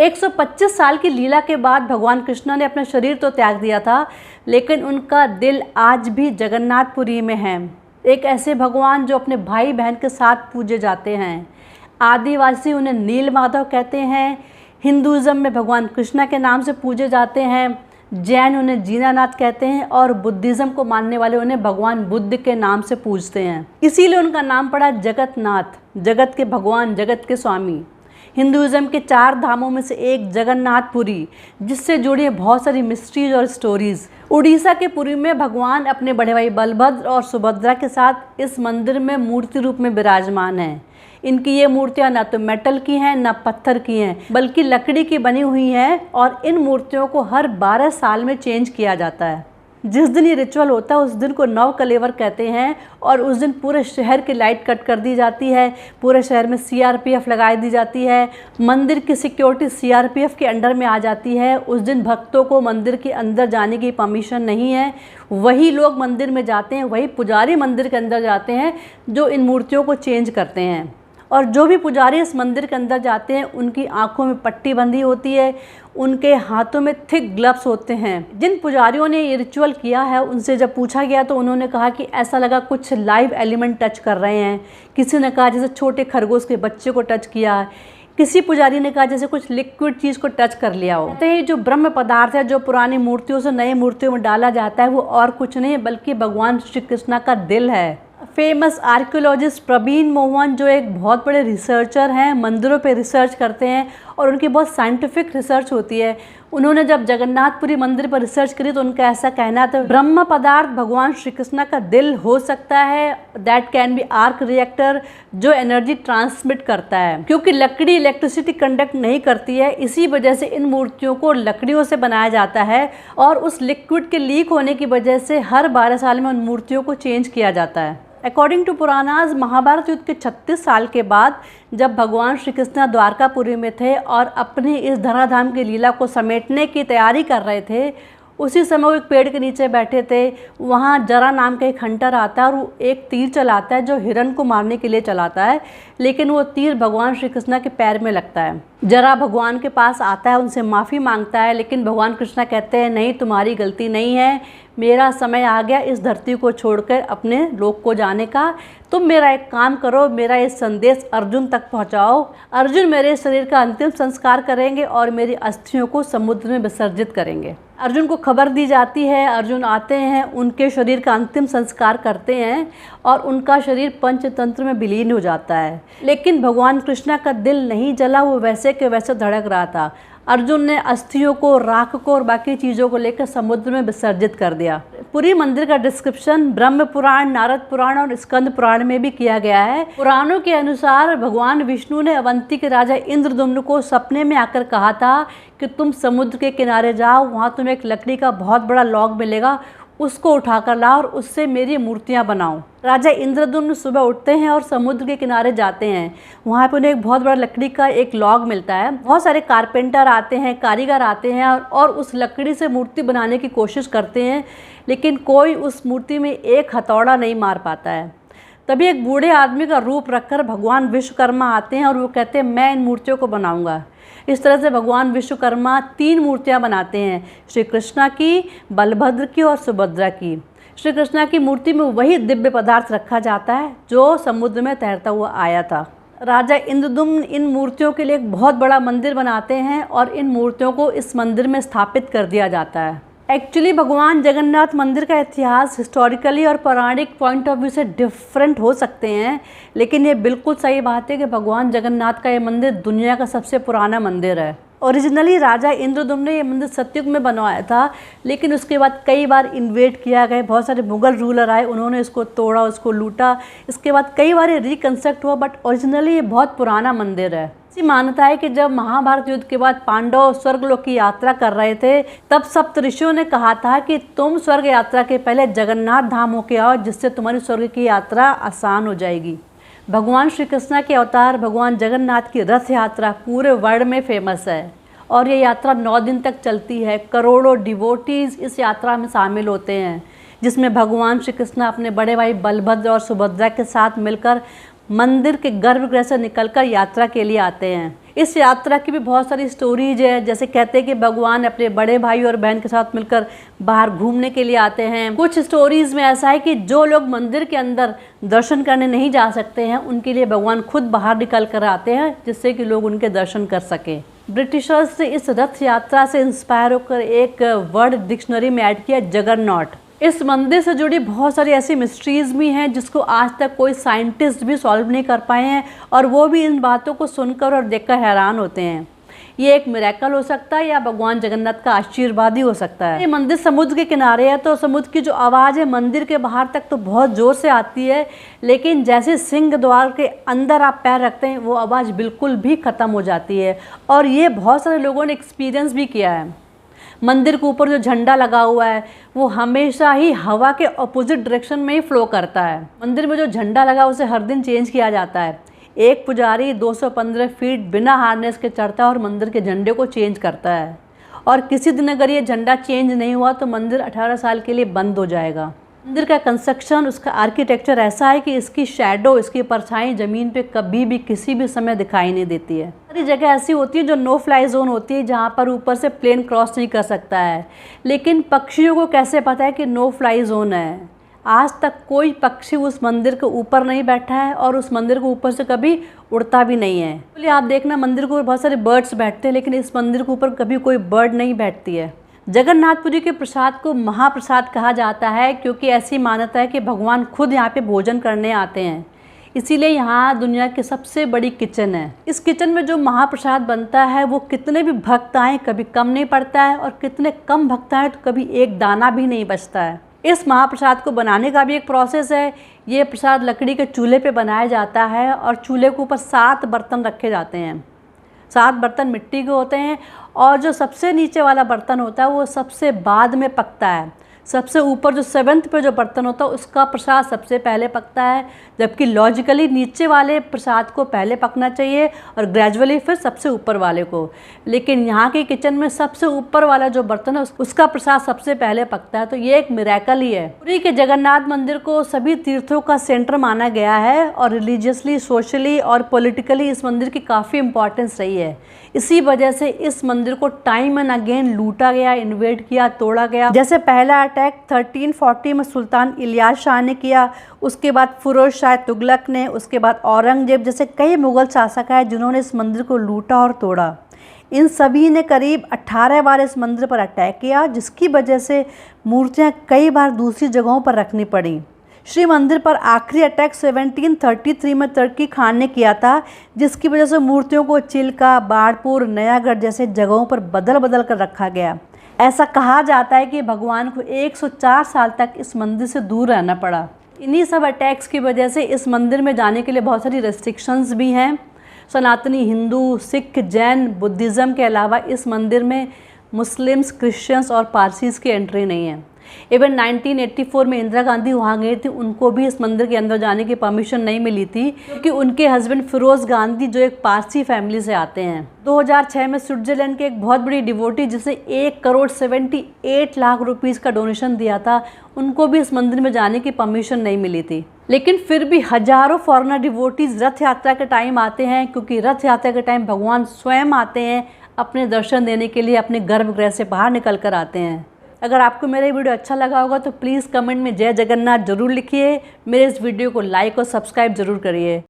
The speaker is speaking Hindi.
125 साल की लीला के बाद भगवान कृष्ण ने अपना शरीर तो त्याग दिया था, लेकिन उनका दिल आज भी जगन्नाथपुरी में है। एक ऐसे भगवान जो अपने भाई बहन के साथ पूजे जाते हैं। आदिवासी उन्हें नील माधव कहते हैं, हिंदुज़म में भगवान कृष्णा के नाम से पूजे जाते हैं, जैन उन्हें जीनानाथ कहते हैं और बुद्धिज़्म को मानने वाले उन्हें भगवान बुद्ध के नाम से पूजते हैं। इसीलिए उनका नाम पड़ा जगन्नाथ, जगत के भगवान, जगत के स्वामी। हिंदुज़म के 4 धामों में से एक जगन्नाथपुरी, जिससे जुड़ी बहुत सारी मिस्ट्रीज और स्टोरीज़। उड़ीसा के पुरी में भगवान अपने बड़े भाई बलभद्र और सुभद्रा के साथ इस मंदिर में मूर्ति रूप में विराजमान हैं। इनकी ये मूर्तियाँ ना तो मेटल की हैं ना पत्थर की हैं, बल्कि लकड़ी की बनी हुई हैं और इन मूर्तियों को हर 12 साल में चेंज किया जाता है। जिस दिन ये रिचुअल होता है उस दिन को नव कलेवर कहते हैं और उस दिन पूरे शहर की लाइट कट कर दी जाती है, पूरे शहर में सीआरपीएफ लगाई दी जाती है, मंदिर की सिक्योरिटी सीआरपीएफ के अंडर में आ जाती है। उस दिन भक्तों को मंदिर के अंदर जाने की परमिशन नहीं है, वही लोग मंदिर में जाते हैं, वही पुजारी मंदिर के अंदर जाते हैं जो इन मूर्तियों को चेंज करते हैं। और जो भी पुजारी इस मंदिर के अंदर जाते हैं उनकी आंखों में पट्टी बंधी होती है, उनके हाथों में थिक ग्लव्स होते हैं। जिन पुजारियों ने ये रिचुअल किया है उनसे जब पूछा गया तो उन्होंने कहा कि ऐसा लगा कुछ लाइव एलिमेंट टच कर रहे हैं। किसी ने कहा जैसे छोटे खरगोश के बच्चे को टच किया, किसी पुजारी ने कहा जैसे कुछ लिक्विड चीज़ को टच कर लिया हो। तो ये जो ब्रह्म पदार्थ है जो पुरानी मूर्तियों से नई मूर्तियों में डाला जाता है वो और कुछ नहीं बल्कि भगवान श्री कृष्णा का दिल है। फेमस आर्कियोलॉजिस्ट प्रवीण मोहन जो एक बहुत बड़े रिसर्चर हैं, मंदिरों पे रिसर्च करते हैं और उनकी बहुत साइंटिफिक रिसर्च होती है। उन्होंने जब जगन्नाथपुरी मंदिर पर रिसर्च करी तो उनका ऐसा कहना था ब्रह्म पदार्थ भगवान श्री कृष्णा का दिल हो सकता है, that can be arc reactor, जो एनर्जी ट्रांसमिट करता है। क्योंकि लकड़ी इलेक्ट्रिसिटी कंडक्ट नहीं करती है, इसी वजह से इन मूर्तियों को लकड़ियों से बनाया जाता है और उस लिक्विड के लीक होने की वजह से हर 12 साल में उन मूर्तियों को चेंज किया जाता है। अकॉर्डिंग टू पुराणाज, महाभारत युद्ध के 36 साल के बाद जब भगवान श्री कृष्ण द्वारकापुरी में थे और अपनी इस धराधाम की लीला को समेटने की तैयारी कर रहे थे, उसी समय वो एक पेड़ के नीचे बैठे थे। वहाँ जरा नाम का एक हंटर आता है और वो एक तीर चलाता है जो हिरण को मारने के लिए चलाता है, लेकिन वो तीर भगवान श्री कृष्ण के पैर में लगता है। जरा भगवान के पास आता है, उनसे माफ़ी मांगता है, लेकिन भगवान कृष्ण कहते हैं नहीं, तुम्हारी गलती नहीं है, मेरा समय आ गया इस धरती को छोड़कर अपने लोक को जाने का। तुम मेरा एक काम करो, मेरा ये संदेश अर्जुन तक पहुंचाओ। अर्जुन मेरे शरीर का अंतिम संस्कार करेंगे और मेरी अस्थियों को समुद्र में विसर्जित करेंगे। अर्जुन को खबर दी जाती है, अर्जुन आते हैं, उनके शरीर का अंतिम संस्कार करते हैं और उनका शरीर पंचतंत्र में विलीन हो जाता है। लेकिन भगवान कृष्णा का दिल नहीं जला, वो वैसे के वैसे धड़क रहा था। अर्जुन ने अस्थियों को, राख को और बाकी चीज़ों को लेकर समुद्र में विसर्जित कर दिया। पूरी मंदिर का डिस्क्रिप्शन ब्रह्म पुराण, नारद पुराण और स्कंद पुराण में भी किया गया है। पुराणों के अनुसार भगवान विष्णु ने अवंती के राजा इंद्रदुम्न को सपने में आकर कहा था कि तुम समुद्र के किनारे जाओ, वहाँ तुम्हें एक लकड़ी का बहुत बड़ा लॉग मिलेगा, उसको उठाकर लाओ और उससे मेरी मूर्तियाँ बनाओ। राजा इंद्रदुम्न सुबह उठते हैं और समुद्र के किनारे जाते हैं। वहाँ पर उन्हें एक बहुत बड़ा लकड़ी का एक लॉग मिलता है। बहुत सारे कारपेंटर आते हैं, कारीगर आते हैं और उस लकड़ी से मूर्ति बनाने की कोशिश करते हैं, लेकिन कोई उस मूर्ति में एक हथौड़ा नहीं मार पाता है। तभी एक बूढ़े आदमी का रूप रखकर भगवान विश्वकर्मा आते हैं और वो कहते हैं मैं इन मूर्तियों को बनाऊंगा। इस तरह से भगवान विश्वकर्मा 3 मूर्तियां बनाते हैं, श्री कृष्णा की, बलभद्र की और सुभद्रा की। श्री कृष्णा की मूर्ति में वही दिव्य पदार्थ रखा जाता है जो समुद्र में तैरता हुआ आया था। राजा इंद्रदुम्न इन मूर्तियों के लिए एक बहुत बड़ा मंदिर बनाते हैं और इन मूर्तियों को इस मंदिर में स्थापित कर दिया जाता है। एक्चुअली भगवान जगन्नाथ मंदिर का इतिहास हिस्टोरिकली और पौराणिक पॉइंट ऑफ व्यू से डिफरेंट हो सकते हैं, लेकिन ये बिल्कुल सही बात है कि भगवान जगन्नाथ का ये मंदिर दुनिया का सबसे पुराना मंदिर है। ओरिजिनली राजा इंद्रदुम्न ने ये मंदिर सतयुग में बनवाया था, लेकिन उसके बाद कई बार इन्वेड किया गया, बहुत सारे मुगल रूलर आए, उन्होंने इसको तोड़ा, उसको लूटा। इसके बाद कई बार ये रिकन्स्ट्रक्ट हुआ, बट ओरिजिनली ये बहुत पुराना मंदिर है। ऐसी मान्यता है कि जब महाभारत युद्ध के बाद पांडव स्वर्गलोक की यात्रा कर रहे थे, तब सप्तऋषियों ने कहा था कि तुम स्वर्ग यात्रा के पहले जगन्नाथ धाम होके आओ, जिससे तुम्हारी स्वर्ग की यात्रा आसान हो जाएगी। भगवान श्री कृष्ण के अवतार भगवान जगन्नाथ की रथ यात्रा पूरे वर्ल्ड में फेमस है और ये यात्रा 9 दिन तक चलती है। करोड़ों डिवोटीज इस यात्रा में शामिल होते हैं, जिसमें भगवान श्री कृष्ण अपने बड़े भाई बलभद्र और सुभद्रा के साथ मिलकर मंदिर के गर्भगृह से निकलकर यात्रा के लिए आते हैं। इस यात्रा की भी बहुत सारी स्टोरीज है, जैसे कहते हैं कि भगवान अपने बड़े भाई और बहन के साथ मिलकर बाहर घूमने के लिए आते हैं। कुछ स्टोरीज में ऐसा है कि जो लोग मंदिर के अंदर दर्शन करने नहीं जा सकते हैं उनके लिए भगवान खुद बाहर निकल कर आते हैं, जिससे कि लोग उनके दर्शन कर सकें। ब्रिटिशर्स ने इस रथ यात्रा से इंस्पायर होकर एक वर्ड डिक्शनरी में ऐड किया जगरनॉट। इस मंदिर से जुड़ी बहुत सारी ऐसी मिस्ट्रीज भी हैं जिसको आज तक कोई साइंटिस्ट भी सॉल्व नहीं कर पाए हैं, और वो भी इन बातों को सुनकर और देखकर हैरान होते हैं। ये एक मिरेकल हो सकता है या भगवान जगन्नाथ का आशीर्वाद ही हो सकता है। ये मंदिर समुद्र के किनारे है, तो समुद्र की जो आवाज़ है मंदिर के बाहर तक तो बहुत ज़ोर से आती है, लेकिन जैसे सिंह द्वार के अंदर आप पैर रखते हैं वो आवाज़ बिल्कुल भी ख़त्म हो जाती है। और ये बहुत सारे लोगों ने एक्सपीरियंस भी किया है। मंदिर के ऊपर जो झंडा लगा हुआ है वो हमेशा ही हवा के अपोजिट डायरेक्शन में ही फ्लो करता है। मंदिर में जो झंडा लगा उसे हर दिन चेंज किया जाता है। एक पुजारी 215 फीट बिना हार्नेस के चढ़ता है और मंदिर के झंडे को चेंज करता है, और किसी दिन अगर ये झंडा चेंज नहीं हुआ तो मंदिर 18 साल के लिए बंद हो जाएगा। मंदिर का कंस्ट्रक्शन, उसका आर्किटेक्चर ऐसा है कि इसकी शैडो, इसकी परछाई ज़मीन पे कभी भी किसी भी समय दिखाई नहीं देती है। सारी जगह ऐसी होती है जो नो फ्लाई जोन होती है, जहाँ पर ऊपर से प्लेन क्रॉस नहीं कर सकता है। लेकिन पक्षियों को कैसे पता है कि नो फ्लाई जोन है? आज तक कोई पक्षी उस मंदिर के ऊपर नहीं बैठा है और उस मंदिर के ऊपर से कभी उड़ता भी नहीं है। इसलिए आप देखना मंदिर के ऊपर बहुत सारे बर्ड्स बैठते हैं, लेकिन इस मंदिर के ऊपर कभी कोई बर्ड नहीं बैठती है। जगन्नाथपुरी के प्रसाद को महाप्रसाद कहा जाता है, क्योंकि ऐसी मान्यता है कि भगवान खुद यहाँ पे भोजन करने आते हैं। इसीलिए यहाँ दुनिया की सबसे बड़ी किचन है। इस किचन में जो महाप्रसाद बनता है वो कितने भी भक्त आएँ कभी कम नहीं पड़ता है, और कितने कम भक्त आएँ तो कभी एक दाना भी नहीं बचता है। इस महाप्रसाद को बनाने का भी एक प्रोसेस है। ये प्रसाद लकड़ी के चूल्हे पे बनाया जाता है, और चूल्हे के ऊपर 7 बर्तन रखे जाते हैं। 7 बर्तन मिट्टी के होते हैं, और जो सबसे नीचे वाला बर्तन होता है वो सबसे बाद में पकता है। सबसे ऊपर जो 7th पे जो बर्तन होता है उसका प्रसाद सबसे पहले पकता है, जबकि लॉजिकली नीचे वाले प्रसाद को पहले पकना चाहिए और ग्रेजुअली फिर सबसे ऊपर वाले को। लेकिन यहाँ की किचन में सबसे ऊपर वाला जो बर्तन है उसका प्रसाद सबसे पहले पकता है, तो ये एक मिरेकल ही है। पुरी के जगन्नाथ मंदिर को सभी तीर्थों का सेंटर माना गया है, और रिलीजियसली, सोशली और पॉलिटिकली इस मंदिर की काफ़ी इंपॉर्टेंस रही है। इसी वजह से इस मंदिर को टाइम एंड अगेन लूटा गया, इन्वेड किया, तोड़ा गया। जैसे पहला अटैक 1340 में सुल्तान इलियास शाह ने किया, उसके बाद फिरोज शाह तुगलक ने, उसके बाद औरंगजेब जैसे कई मुग़ल शासक आए जिन्होंने इस मंदिर को लूटा और तोड़ा। इन सभी ने करीब 18 बार इस मंदिर पर अटैक किया, जिसकी वजह से मूर्तियाँ कई बार दूसरी जगहों पर रखनी पड़ी। श्री मंदिर पर आखिरी अटैक 1733 में तुर्की खान ने किया था, जिसकी वजह से मूर्तियों को चिल्का, बाढ़पुर, नयागढ़ जैसे जगहों पर बदल बदल कर रखा गया। ऐसा कहा जाता है कि भगवान को 104 साल तक इस मंदिर से दूर रहना पड़ा। इन्हीं सब अटैक्स की वजह से इस मंदिर में जाने के लिए बहुत सारी रेस्ट्रिक्शंस भी हैं। सनातनी हिंदू, सिख, जैन, बुद्धिज़्म के अलावा इस मंदिर में मुस्लिम्स, क्रिश्चियंस और पारसीज़ की एंट्री नहीं है। इवन 1984 में इंदिरा गांधी वहाँ गई थी, उनको भी इस मंदिर के अंदर जाने की परमिशन नहीं मिली थी, क्योंकि उनके हस्बैंड फिरोज़ गांधी जो एक पारसी फैमिली से आते हैं। 2006 में स्विट्ज़रलैंड के एक बहुत बड़ी डिवोटी जिसने 1,78 लाख रुपीज़ का डोनेशन दिया था, उनको भी इस मंदिर में जाने की परमिशन नहीं मिली थी। लेकिन फिर भी हज़ारों फॉरेनर डिवोटीज़ रथ यात्रा के टाइम आते हैं, क्योंकि रथ यात्रा के टाइम भगवान स्वयं आते हैं अपने दर्शन देने के लिए, अपने गर्भगृह से बाहर निकल कर आते हैं। अगर आपको मेरा ये वीडियो अच्छा लगा होगा तो प्लीज़ कमेंट में जय जगन्नाथ ज़रूर लिखिए। मेरे इस वीडियो को लाइक और सब्सक्राइब ज़रूर करिए।